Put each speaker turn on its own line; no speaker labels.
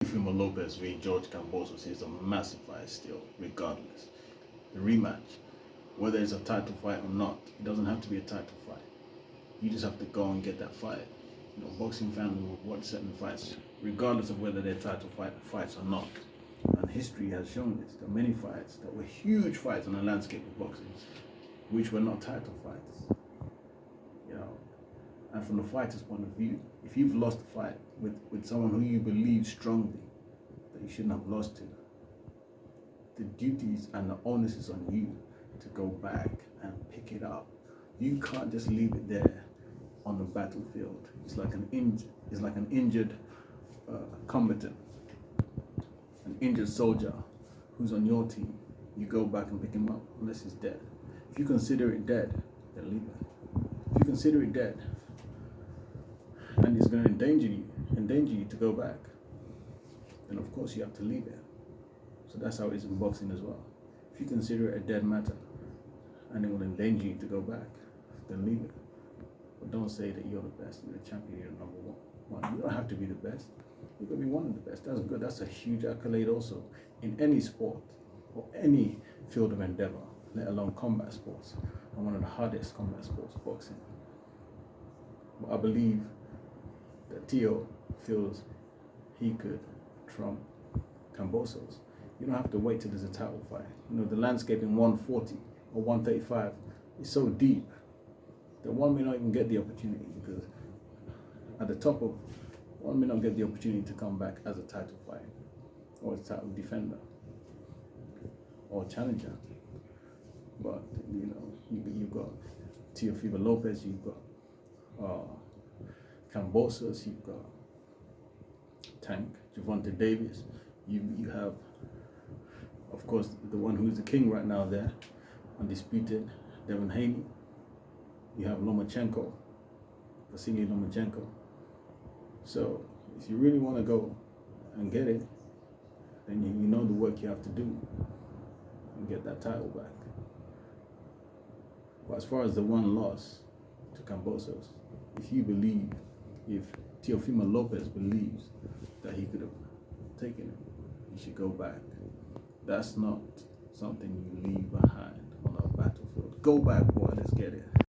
Teofimo Lopez v. George Kambossos is a massive fight still, regardless. The rematch, whether it's a title fight or not, it doesn't have to be a title fight. You just have to go and get that fight. You know, boxing fans will watch certain fights, regardless of whether they're title fights or not. And history has shown this. There are many fights that were huge fights on the landscape of boxing, which were not title fights. You know, and from the fighter's point of view, if you've lost a fight with someone who you believe strongly that you shouldn't have lost to, the duties and the onus is on you to go back and pick it up. You can't just leave it there on the battlefield. It's like an injured combatant, an injured soldier who's on your team. You go back and pick him up unless he's dead. If you consider it dead, then leave it. If you consider it dead and it's going to endanger you to go back, then of course you have to leave it. So that's how it is in boxing as well. If you consider it a dead matter and it will endanger you to go back, then leave it. But don't say that you're the best, you're the champion, you're number one. You don't have to be the best. You're going to be one of the best. That's good. That's a huge accolade also in any sport or any field of endeavor, let alone combat sports. And one of the hardest combat sports, boxing. But I believe that Teo feels he could trump Kambossos. You don't have to wait till there's a title fight. You know, the landscape in 140 or 135 is so deep that one may not even get the opportunity, because at the top of one may not get the opportunity to come back as a title fight or a title defender or challenger. But you know, you've got Teofimo Lopez, you've got Kambossos, you've got Tank, Gervonta Davis, you have, of course, the one who's the king right now there, undisputed, Devin Haney. You have Lomachenko, Vasily Lomachenko. So if you really want to go and get it, then you know the work you have to do and get that title back. But as far as the one loss to Kambossos, if Teofimo Lopez believes that he could have taken it, he should go back. That's not something you leave behind on a battlefield. Go back, boy, let's get it.